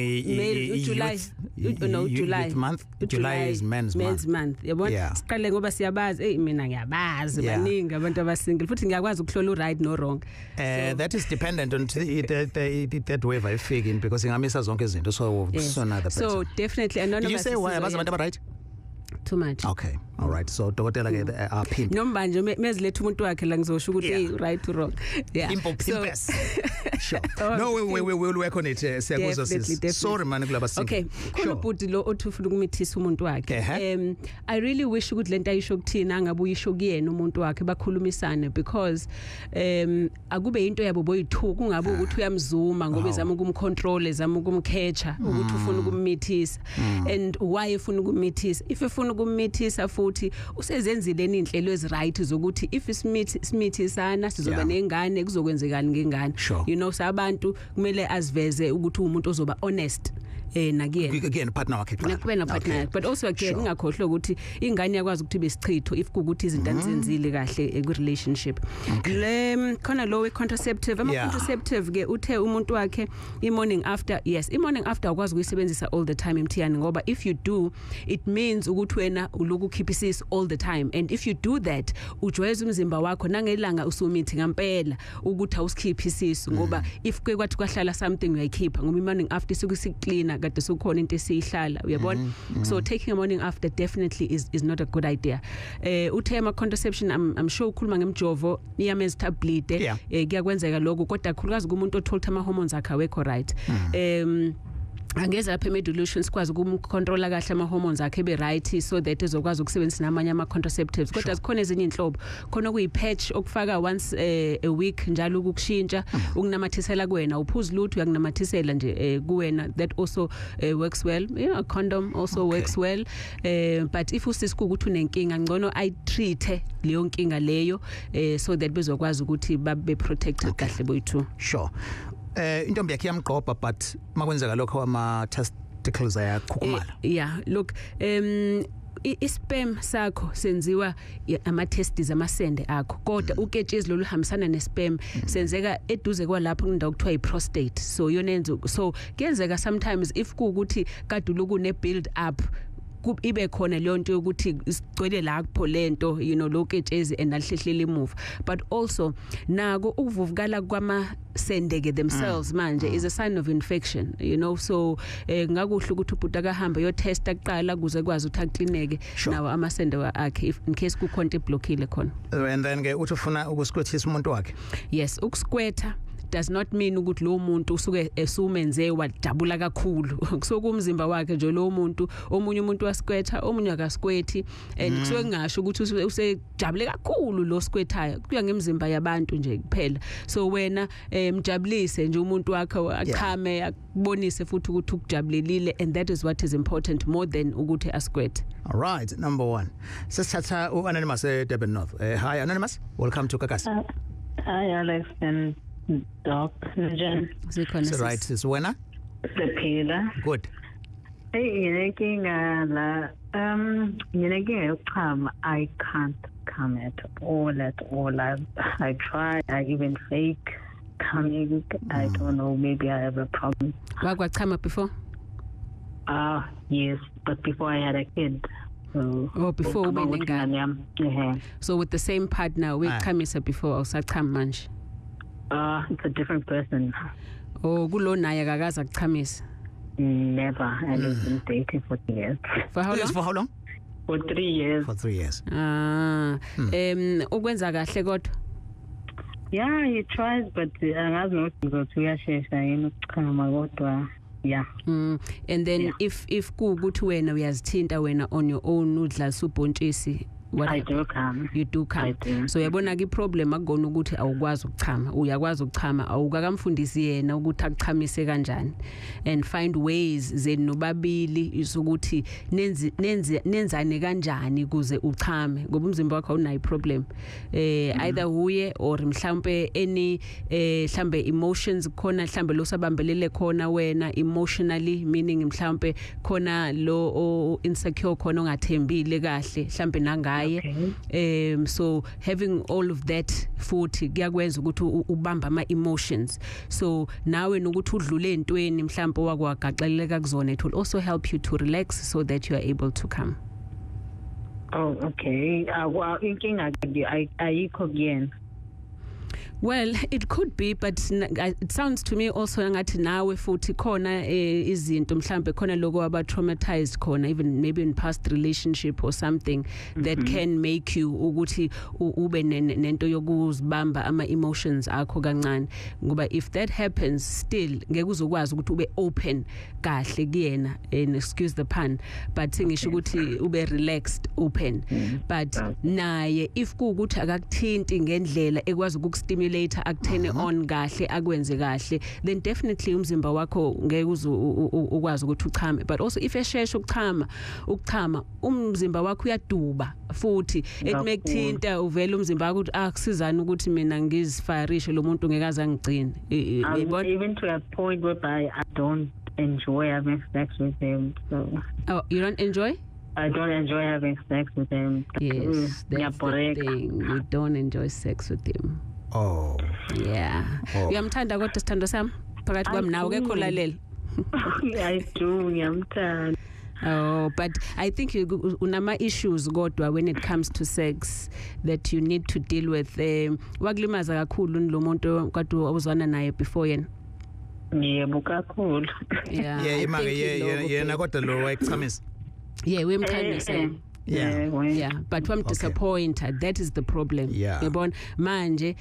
July. No, July. Youth month. July is men's month. Yabona? Siqale ngoba siyabazi, mina ngiyabazi baningi abantu abasingle. Futhi ngiyakwazi ukuhlola right no wrong. That is dependent on that wave I figure because ingamisa zonke izinto so another person. So definitely anonymous. Did you say why abazi abantu right? Too much. Okay. All right. So Dokotela ke pimp. Noma manje meziletha umuntu wakhe la ngizosho ukuthi right to wrong. Yeah. Pimpers. Sure. No, we'll work on it. Definitely. Sorry man kulaba single. Okay. Khona ubhuti lo othi ufuna ukumithisa umuntu wakhe. I really wish ukuthi lento ayisho kuthina ngabe uyisho kuyena umuntu wakhe bakhulumisane because akube into yabo boyi2 kungabe ukuthi uyamzuma ngoba ezama ukumcontrol ezama ukumcatcha ukuthi ufuna ukumithisa and why ufuna ukumithisa if ufuna ukumithisa futhi usezenzile inhlelo eziright zokuthi if imithisana sizoba nengane kuzokwenzekani ngengane you know sabantu kumele aziveze ukuthi umuntu ozoba honest nakuyena again partner wakhe nakubena partner but also again ngakhohlwa ukuthi ingane yakwazi ukuthi besichitho if kukuthi izinto anizenzile kahle ku relationship khona lo contraceptive contraceptive ke uthe umuntu wakhe morning after morning after akwazi ukuyisebenzisa all the time Mthiyane ngoba if you do it means ukuthi wena uloku keep isisi all the time and if you do that ujwayeza umzimba wakho nangelanga usumithi ngempela ukuthi awusikhiphi isisi ngoba if kwathi kwahlala something uyayikhipha ngoba morning after sekuclean kade sokhona into esihlala uyabona so taking a morning after definitely is not a good idea uthe contraception I'm sure ukhuluma ngemjovo iyamenza bleed kuyakwenzeka lokho kodwa khulukazi kumuntu otholta ama hormones akhe awekho right angeza lapha emedulation sikwazi ukumcontrola kahle ama hormones akhe be right so that ezokwazi ukusebenzisa namanye ama contraceptives kodwa zikhona ezinye inhlobo khona kuyipatch okufaka once a week njalo ukukushintsha ukunamathisela kuwena uphuza lutho uyakunamathisela nje kuwena that also works well a condom also works well but if usisiku ukuthi unenkinga ngcono I treat leyo nkinga leyo so that bezokwazi ukuthi babe protected kahle boyithu sure intombi yakhe yamgqobha but makwenzeka lokho ama testicles ayakhukhumala look isperm sakho senziwa ama-testes amasende akho kodwa uketshezi lolu hambisana nesperm senzeka eduze kwalapho kundawo kuthiwa i-prostate so yonenzo so kuyenzeka sometimes if kuukuthi kade lokune build up ibe khona leyo nto ukuthi sigcwele la kupho lento loketshezi andalihlehlele move but also nako ukuvuvukala kwama sendeke themselves manje is a sign of infection so ngakuhle ukuthi ubhuti akahamba yo test aqala kuze kwazi ukuthi aklineke nawo amasende akhe in case kukhonto iblockile khona and then ke uthi ufuna ukuskwethisa umuntu wakhe yes ukuskwetha does not mean ukuthi lo muntu usuke esumenze wadabula kakhulu kusoku umzimba wakhe nje lo muntu omunye umuntu waskwetha omunye akaskweti and kusuke ngisho ukuthi usejabule kakhulu lo skwethayo kuya ngemzimba yabantu nje kuphela so wena mjabulise nje umuntu wakhe achame akubonise futhi ukuthi ukujabulelile and that is what is important more than ukuthi askwethe all right number 1 sesithatha uanonymous Durban North hi anonymous welcome to Kakasi hi Alex and Doc, Jen. So right, is Wena? Siphila. Good. Hey, la uchame. I can't come at all. I try. I even fake coming. I don't know. Maybe I have a problem. What come before? Yes, but before I had a kid. So before we So with the same partner, we come before usachama manje. It's a different person. Kulo naye akakaza kuchamisa. Never. And we've been dating for 3 years. For how long? Yes, for how long? For 3 years. For 3 years. Ukwenza kahle kodwa? Yeah, he tries, but angazi ukuthi uyashesha yini ukuchama kodwa and then if kuukuthi wena uyazithinta wena on your own udla subhontshisi What I do come. You do come. I do. So yabona ke problem akugona ukuthi awukwazi ukuchama, uyakwazi ukuchama, awukakamfundisi yena ukuthi akuchamise kanjani, and find ways zenobabili isokuthi nenzane kanjani kuze uchame ngoba umzimba wakho unayo problem either huye or mhlambe any mhlambe emotions khona mhlambe lo sabambelele khona wena emotionally, meaning mhlambe khona lo insecure khona ongathembile kahle mhlambe nangaye. So having all of that futhi kuyakwenza ukuthi ubamba ama emotions, so nawe nokuthi udlule entweni mhlambe wakwagaxeleka kuzona, it will also help you to relax so that you are able to come. Oh, okay. Well, inkinga ayikho kuyena. Well, it could be, but it sounds to me also ngathi nawe futhi khona izinto mhlambe khona lokho aba traumatized khona, even maybe in past relationship or something that can make you ukuthi ube nento yokuzibamba ama emotions akho kancane, ngoba if that happens still ngeke uzokwazi ukuthi ube open kahle kuyena, and excuse the pun, but ngisho ukuthi ube relaxed open. But naye if kuukuthi akakuthinti ngendlela ekwazi ukustimulate akuthene on kahle akwenze kahle, then definitely umzimba wakho ngeke ukwazi ukuthi uchame. But also if esheshe ukuchama umzimba wakho uyaduba futhi ekuthinta uvela umzimba wakho ukuthi akusizana ukuthi mina ngizifarishe lo muntu ngeke azangigcine. Even to a point whereby I don't enjoy having sex with him. So you don't enjoy? I don't enjoy having sex with him. Yes, that's the thing. You don't enjoy sex with him. Oh. Yeah. Uyamthanda kodwa sithando sami phakathi kwami nawe ke kholalela. I do, ngiyamthanda. Oh, but I think unama issues kodwa when it comes to sex that you need to deal with. Wakulimaza kakhulu lo muntu kade awuzwana naye before yena. Yebo kakhulu. Yeah. Yena kodwa lo wayekuchamisa. Yeah, we mkhamisa. Yeah, but I'm disappointed. That is the problem. Yabona manje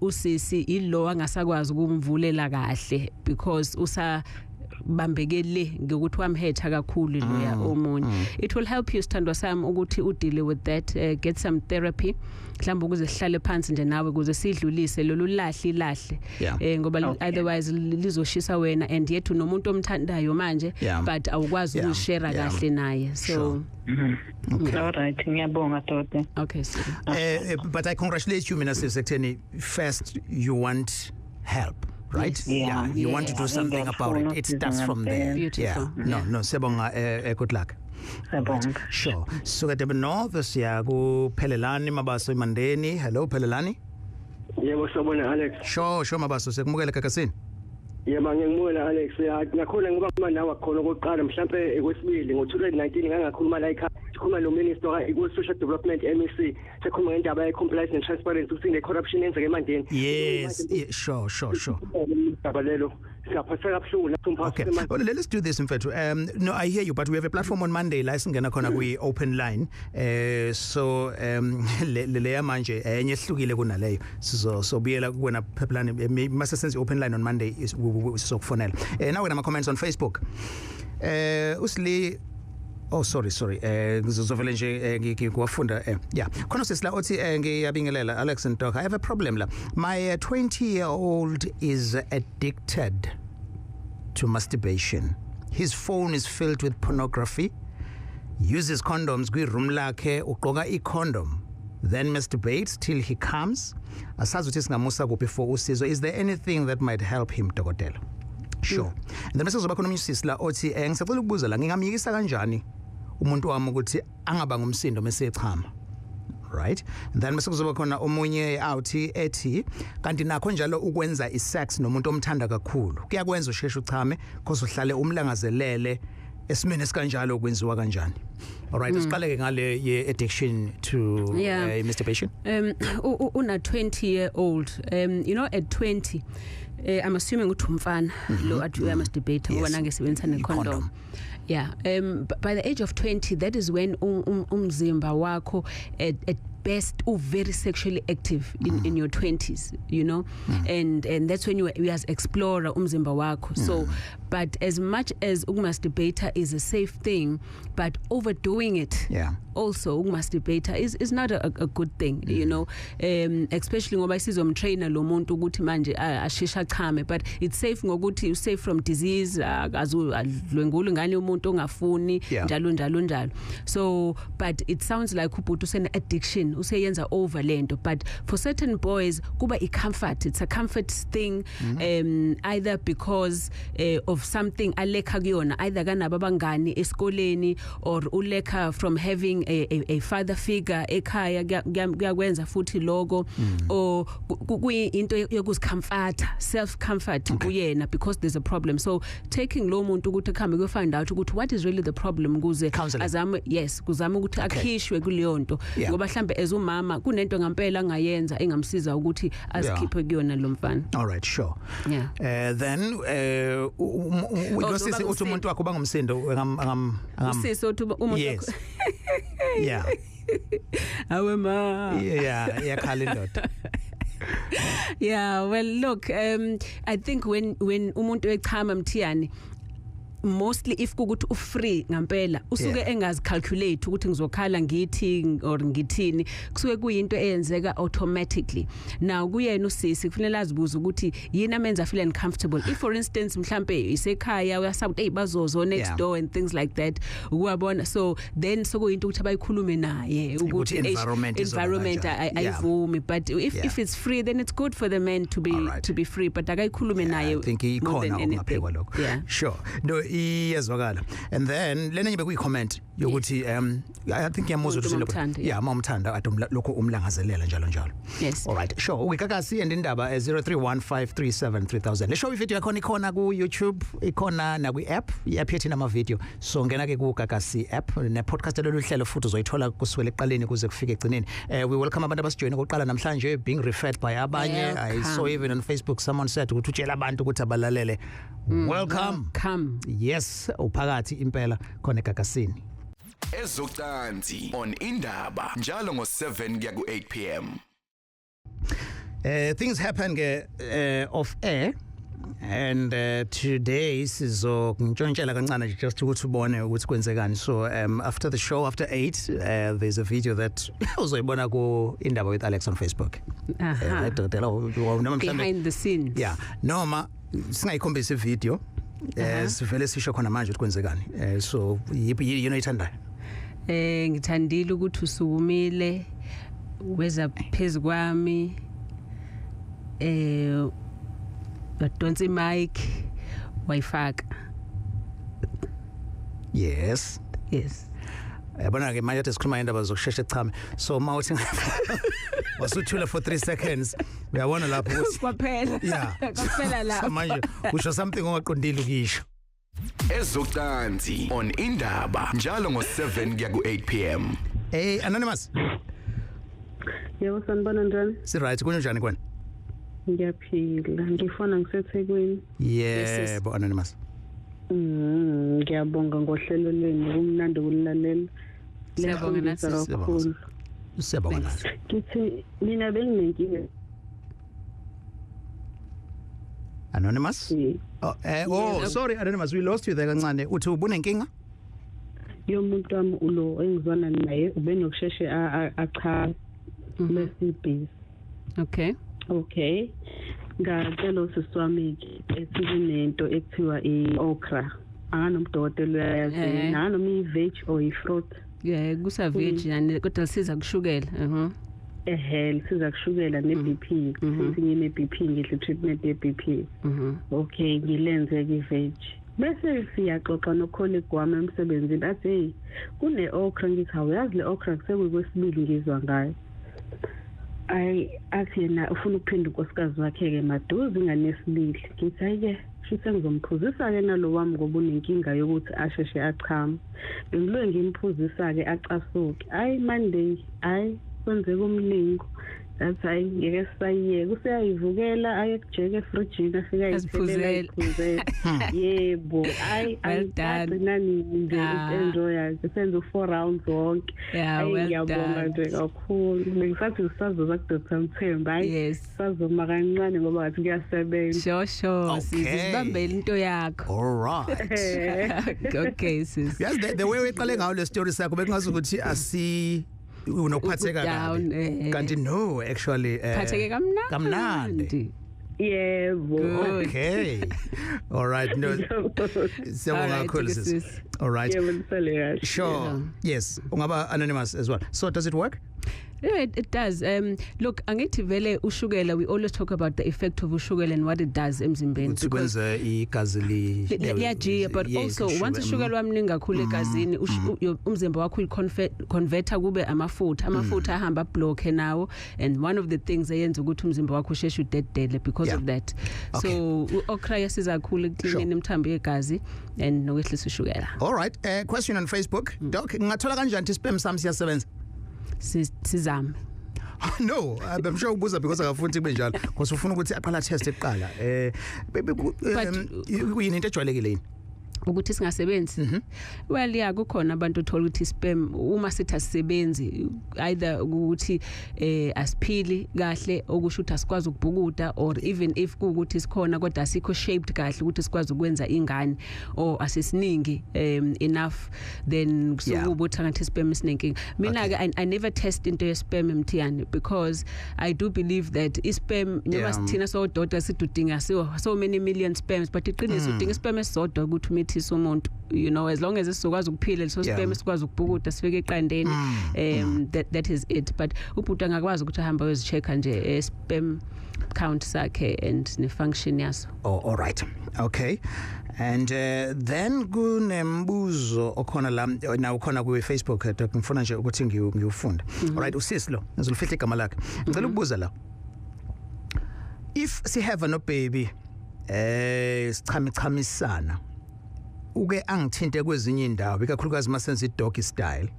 usisi ilo angasakwazi ukumvulela kahle because bambekele ngokuthi wamhetha kakhulu loya omunye. It will help you stand sami ukuthi udeal with that, get some therapy mhlawumbe ukuze sihlale phansi nje nawe ukuze sidlulise lolu lahle ngoba otherwise lizoshisa wena, and yet unomuntu omthandayo manje but awukwazi ukushare kahle naye. So all right, ngiyabonga Dodo. Okay, so but I congratulate you mina sekutheni first you want help. Right? Yes. You want to do something about it. It starts from there. Beautiful. No, sebonga good luck. Sure. So kade beno siya ku Phelelani Mabaso Mandeni. Hello Phelelani. Yebo sobona Alex. Sure Mabaso sekumukela kakasini. Yebo ngiyamukela Alex. Ngakhona ngoba manje nawe khona okokuqala mhlambe ekwesibili ngo2019 ngangakhuluma la ekhaya sikhuluma no minister we-social development MEC sekhuluma ngendaba ye-compliance and transparency ukuthi ne-corruption enzeke emandeni. Yes, sure. Balelo siyaphatheka kabuhlungu. Okay, well, let's do this mfethu. No, I hear you, but we have a platform on Monday la singena khona kwi open line. So leya manje enye ehlukile kunaleyo sizobuyela kuwena Phelelani mase senze open line on Monday sizokufonela. Now wena ma comments on Facebook. Usli Oh sorry ngizovela nje ngikwafunda yeah khona sisila othi ngiyabingelela Alex and Doc. I have a problem la. My 20-year-old is addicted to masturbation. His phone is filled with pornography, uses condoms kwi room lakhe, uqoka i-condom, then masturbates till he comes. Asazi ukuthi singamusa kuphi for usizo. Is there anything that might help him, Dokotela? Sure. And then msezoba khona umsisi la othi ngisacela ukubuza la ngingamyekisa kanjani umuntu wami ukuthi angaba ngumsindo mesechama. Right? And then msezoba khona omunye outhi ethi kanti nakho njalo ukwenza isex nomuntu omthanda kakhulu kuyakwenza usheshe uchame because uhlale umlangazelele esimene sikanjalo ukwenziwa kanjani. All right, siqaleke ngale ye addiction to masturbation. Una 20-year-old, you know, at 20 I'm assuming ukuthi umfana lo athi uyamasturbate ngoba nangesebenzisa ne-condom. Yeah, by the age of 20 that is when umzimba wakho best very sexually active in your 20s, you know, and that's when you as explorer umzimba wakho. So but as much as ukumasturbate is a safe thing, but overdoing it also ukumasturbate is not a good thing, you know, especially ngoba isizomtrainer lo muntu ukuthi manje ashesha chame, but it's safe ngokuthi you safe from disease, azulwengula ngani umuntu ongafuni njalo. So but it sounds like ubhuti usena addiction, useyenza over lento, but for certain boys kuba comfort, it's a comfort thing, either because of something alekha kuyona, either kanabo abangani esikoleni or ulekha from having a father figure ekhaya kuyakwenza futhi logo, or kuyinto yokuzikomforta, self comfort kuyena because there's a problem. So taking lo muntu ukuthi khambe ku find out ukuthi what is really the problem kuze azame kuzama ukuthi akhishwe kuleyo nto, ngoba mhlambe ezumama kunento ngempela angayenza engamsiza ukuthi asikhiphe kuyona lo mfana. All right, sure. Then usisi uthi umuntu wakho bangumsindo usisi uthi umuntu wakho awe ma yakhala indoda. Yeah, well look, I think when umuntu echama Mthiyane, mostly if kukuthi ufree ngampela usuke engazi calculate ukuthi ngizokhala ngithi or ngithini, kusuke kuyinto eyenzeka automatically. Now kuyena usisi kufanele azibuza ukuthi yini amenza feel uncomfortable. If for instance mhlambe isekhaya uyasabuthi bazozo next door and things like that, uyabona, so then sokuyinto ukuthi abayikhulume naye ukuthi environment ayivumi, but if it's free then it's good for the men to be free, but akayikhulume naye. I think ikhona ungaphekwa lokho. Sure. No, iyezwakala. And then lena ngibe kuyi-comment yokuthi I think yamuzwa ukuthi mawumthanda ade lokho umlangazelela njalo. Yes. All right, sure. Ukakasi and Indaba 0315373000. Le show video yakhona ikhona ku YouTube, ikhona na ku app, i-app yethi nama video. So ngena ke ku Kakasi app ne podcast lolu hlelo futhi uzoyithola kuswele eqaleni kuze kufike egcineni. We welcome abantu abasijoyina koqala namhlanje being referred by abanye. I saw even on Facebook someone said ukuthi utshela abantu ukuthi abalalele. Welcome. Yes, uphakathi impela khona eGagasini. Ezocansi on Indaba njalo ngo7 kuya ku8 p.m. Things happen off air, and today sizontshontshela kancane just ukuthi ubone ukuthi kwenzekani. So after the show, after 8, there's a video that uzoyibona ku Indaba with Alex on Facebook. Behind the scenes. Yeah, noma singayikhombisa video. Sivele sisho khona manje ukuthi kwenzekani. So yini oyithandayo? Ngithandile ukuthi usukumile weza phezulu kwami, badonsa mic wayifaka. Yes. Yabona ke manje sikhuluma indaba zokusheshe chame. So mawuthi wasuthula for 3 seconds. Uyabona lapho ukuthi kwaphela. Kwaphela lapho. Manje usho something ongaqondile ukisho. Ezocansi on Indaba njalo ngo7 kuya ku8 p.m. Hey Anonymous. Yebo sanibona njani? Si right kunjani kwena? Ngiyaphila, ngifona ngiseThekwini. Yebo Anonymous. Ngiyabonga ngohlelo lweni, kumnandi ukulalela. Siyabonga nathi. Siyabonga nathi. Ngithi mina benginenkinga. Anonymous? Oh, sorry Anonymous, we lost you there kancane. Uthi ubunenkinga? Yomuntu wami ulo engizwana naye ubenokusheshe acha lesibhizi. Okay. Ngacela usisiwami ethi kunento ekuthiwa i-okra. Anganomdokotela uyayazi, nanoma i-veg or i-fruit. Kusa veg yani kodwa lisiza kushukela. Lisiza kushukela ne-BP. Futhi ngine-BP ngidla treatment ye-BP. Okay, ngilenze i-veg. Bese siyaxoxa nocolleague wami emsebenzini athi hey kune-okra, ngithi awuyazi le okra sekuyikwesibili ngizwa ngayo. Athi yena ufuna ukuphinda unkosikazi wakhe-ke maduze inganesibili. Ngithi hayi-ke shise ngizomphuzisa-ke nalo wami ngoba unenkinga yokuthi asheshe achame. Bengiloye ngimphuzisa-ke acasuke. Monday kwenzeka umlingo. That's why ngeke sisayiye kuseyayivukela ayekujeka efrijini afika ayiphuze yebo ayigcina nje enjoy senze 4 rounds wonke ngiyabonga nje kakhulu ngisathi ngisazoza ku Dr. Mthembu hayi sazoma kancane ngoba ngathi kuyasebenza sure sizibambela into yakho all right okay sis yes the way weqale ngayo le story sakho bekungazi ukuthi asi unophatheka kabi kanti no actually phatheke kamnandi yebo okay all right no siyabonga kakhulu sis all right sure yes ungaba anonymous as well so does it work? Yeah, it does. Look, angithi vele ushukela, we always talk about the effect of ushukela and what it does emzimbeni. Ukwenza igazi liyajiya, but also once ushukela wamningi kakhulu egazini, umzimba wakho converta kube amafutha. Amafutha ahamba block nawo, and one of the things ayenza ukuthi umzimba wakho usheshe udedele because of that. Okay. So okra yasiza kakhulu ekucleaning imthambo yegazi and nokwehlisa ushukela. All right. Question on Facebook. Doc, ngathola kanjani ukuthi sperm sami siyasebenza? Sizame. No, I'm sure ubuza because akafuni kube njalo because ufuna ukuthi aqala test eqala kuyini into ejwayelekile yini ukuthi singasebenzi well yeah kukhona abantu othola ukuthi sperm uma sithi asisebenzi either ukuthi asiphili kahle okusho ukuthi asikwazi ukubhukuda or even if ukuthi sikhona kodwa asikho shaped kahle ukuthi sikwazi ukwenza ingane or asisiningi enough then kusukuthi ngathi sperm sinenkinga mina ke I never test into ye sperm Mthiyane because I do believe that sperm noma sithina sodwa sidudinga so many million sperms but iqiniso udinga sperm esodwa ukuthi umuntu you know as long as esizokwazi ukuphila leso sperm sikwazi ukubhukuda sifike eqandeni that is it but ubhuti angakwazi ukuthi ahamba uyozichecka nje sperm count sakhe and ne function yaso all right okay and then kunembuzo okhona la na ukhona ku Facebook ngifuna nje ukuthi ngiyufunda all right usisi lo ngizolifihla igama lakhe ngicela ukubuza la if si have no baby sichamisana uke angithinte kwezinye indawo ikakhulukazi masenze doggy style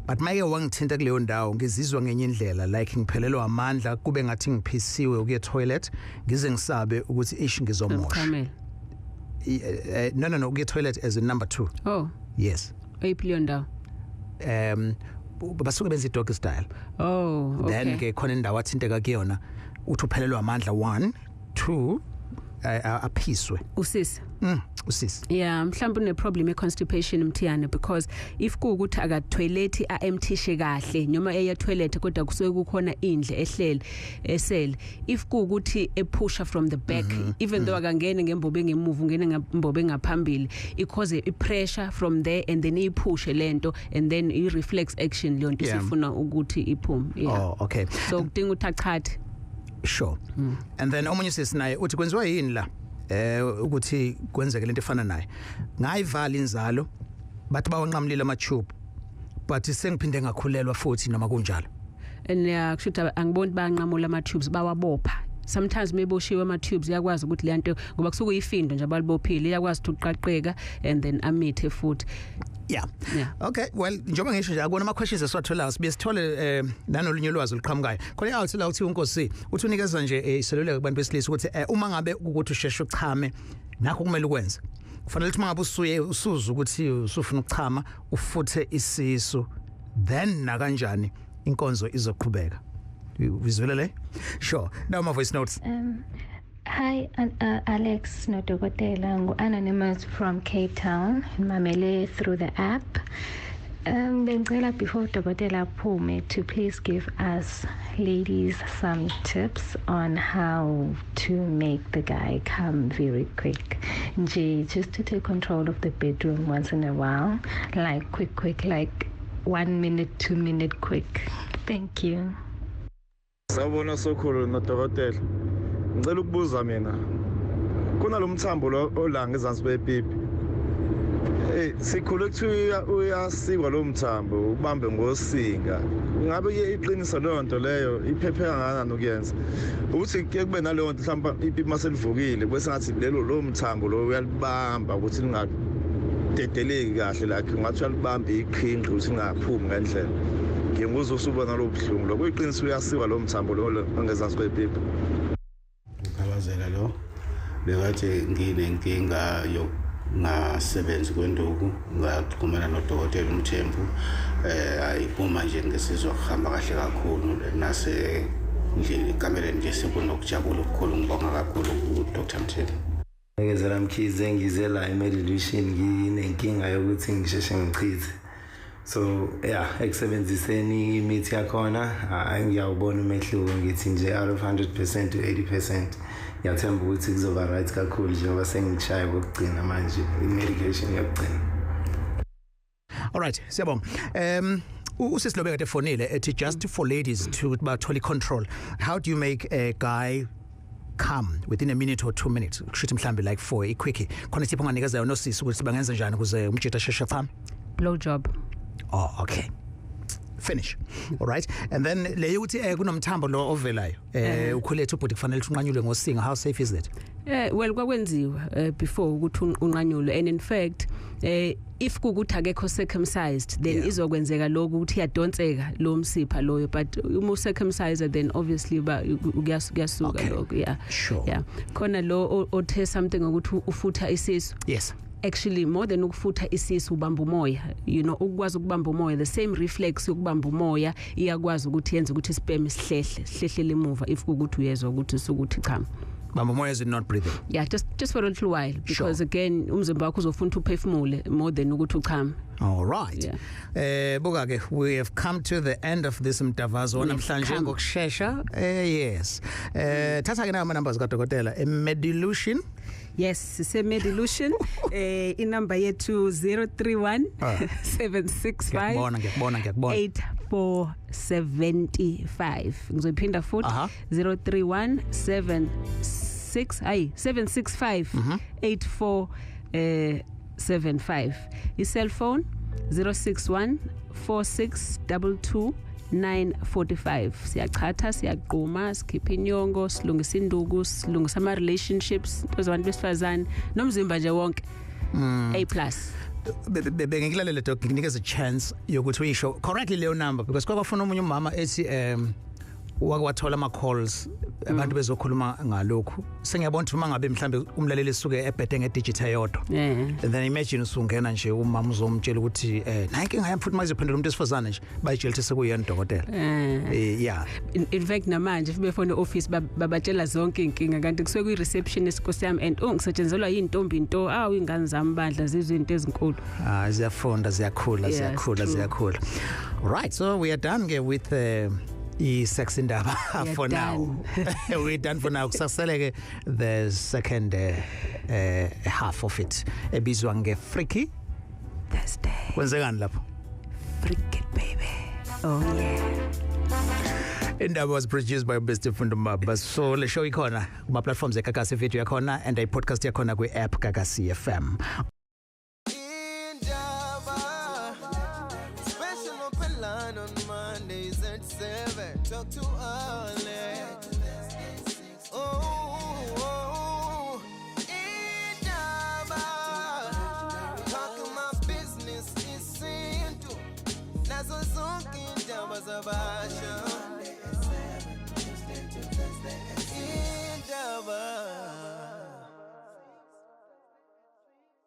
but mayeke wangithinta kuleyo ndawo ngizizwa ngenye indlela like ngiphelelwa amandla kube ngathi ngiphisiwe ukuye toilet ngize ngisabe ukuthi ish ngizomosha no ukuye toilet as a number 2 oh yes ayiphiyo ndawo basuke benza doggy style oh okay then ke khona indawo athinteka kuyona uthi uphelelwa amandla 1 2 aphiswe usisi usisi yeah mhlawumbe une problem e constipation Mthiyane because if kuukuthi aka toilet a emptyshe kahle noma eya toilet kodwa kusuke kukhona indle ehlele esele if kuukuthi e pusher from the back even though akangene ngembobe ngemuva ungene ngembobe ngaphambili it cause a pressure from there and then ipushe lento and then I reflex action lento sifuna ukuthi iphume oh okay so kudinga uthachathe sure and then omunye sesinaye uthi kwenziwa yini la ukuthi kwenzeke lento efana naye ngayivala inzalo bathi bawanqamlile ama tube but sengiphinde ngakhulelwa futhi noma kunjalo and kushuthi angiboni banqamula ama tubes bawabopha sometimes meboshiwe ama tubes yakwazi ukuthi le nto ngoba kusuke ifindo nje abalibophile yakwazi ukuqaqeka and then amithe futhi yeah okay well njengoba ngisho nje akubona ama questions esiwatholayo sibe sithole nanolunye ulwazi oluqhamukayo khona out la uthi unkosi uthi unikeza nje iseluleko kubantu besilisa ukuthi uma ngabe ukuthi usheshe uchame nakho kumele ukwenze kufanele ukuthi mangabe usuza ukuthi usufuna ukuchama ufuthe isisu then na kanjani inkonzo izoqhubeka visually sure now my voice notes Hi, Alex uDokotela, anonymous from Cape Town, mamele through the app. Bengicela before uDokotela aphume to please give us ladies some tips on how to make the guy come very quick. Just to take control of the bedroom once in a while, like quick, like 1 minute, 2 minute quick. Thank you. Sawubona sokhulu noDokotela. Ngicela ukubuza mina kunalo mthambo lo olanga ezansi bepipi sikhule kuthiwa uyasikwa lo mthambo ubambe ngosinga ngabe iqinisa lonto leyo iphephe kangakanani ukuyenza ukuthi ke kube naleyo nto mhlawumbe ipipi maselivukile bese ngathi lo mthambo lo uyalibamba ukuthi lingadedeleki kahle lakhe ngathi uyalibamba iqhinqi ukuthi lingaphumi ngendlela ngiyenguza usubona lo buhlungu lo kuyiqiniso uyasiwa lo mthambo lo ongezansi kwepipa ngabazela lo bekathi nginenkinga yokungasebenzi kwenduku ngaxhumana noDokotela uMthembu ayipuma nje ngesizwe kuhamba kahle kakhulu nase nje ikameleni nje sekunokujabula okukhulu ngibonga kakhulu uDr Mthembu Ngezela mkhize ngize la eMedilution nginenkinga yokuthi ngisheshe ngichithe so yeah ekusebenziseni imithi yakhona ngiyawubona umehluko ngithi nje out of 100% to 80% yathemba ukuthi kuzoba right kakhulu njengoba sengishaya kokugcina manje i-medication yokugcina. Alright siyabonga usisilobe kade fonile ethi just for ladies to bathole control. How do you make a guy come within a minute or 2 minutes kushuthi mhlambe like for a quickie khona isipho nganikeza nosisi ukuthi bangenza njani kuze umjita sheshe pham blow job. Oh okay finish all right and then le uthi kunomthambo lo ovelayo ukhulethe ubhuti kufanele unqanyulwe ngosinga. How safe is that? Well kwakwenziwa before ukuthi unqanyulwe and in fact if kukuthi akekho circumcised then izokwenzeka lokho ukuthi yadonseka lo msipha loyo but uma circumcised then obviously kuyasuka lokho yeah khona lo othe something ukuthi ufutha isisu. Yes actually more than ukufutha isisu ubamba umoya ukwazi ukubamba umoya the same reflex yokubamba umoya iyakwazi ukuthi yenze ukuthi sperm sihlehle emuva if ukuthi uyezwa ukuthi sukuthi cha bamba umoya is not breathing. Yeah just for a little while because again umzimba wakho uzofuna uphefumule more than ukuthi uchame. All right buka ke we have come to the end of this mdavazo namhlanje ngokushesha yes thatha ke nama numbers kaDokotela eMedilution. Yes seMedilution inamba yethu 031 765 8475 ngizoyiphinda futhi 031 765 8475 i-cell phone 061 4622 945 siyachatha siyaqhuma sikhipha inyongo silungisa induku silungisa ama relationships abantu besifazane nomzimba nje wonke A+ bengikilalele doc nginikeza a chance yokuthi uyisho correctly leyo number because kwakufuna umunye umama ethi wakwathola ama calls abantu bezokhuluma ngalokho sengiyabona ukuthi uma ngabe mhlambe umlaleli esuke ebhede ngedigital yodwa and then imagine usungena nje umama uzomtshela ukuthi nankinga yami futhi mayizophendula umuntu esifazane nje bayitshela ukuthi sekuyena uDokotela yeah in fact namanje befone office babatshela zonke inkinga kanti kusuke kuyi receptionist Nkosi yami and ngisetshenzelwa yintombi into ingane zami bandla zizinto ezinkulu ziyafunda ziyakhula right so we are done with sex indaba for now. We're done for now. Kusaseleke the second half of it. Ebizwa nge Freaky Thursday. Kwenzekani lapho? Freaky baby. Oh yeah. Indaba was produced by Mr. Mthembu. So le show ikhona kuma platforms eKakasi video yakhona and I podcast yakhona kwi app Kakasi FM. Talk to Alex. Indaba. Talking my business is into. Nazo zonke indaba zabasha.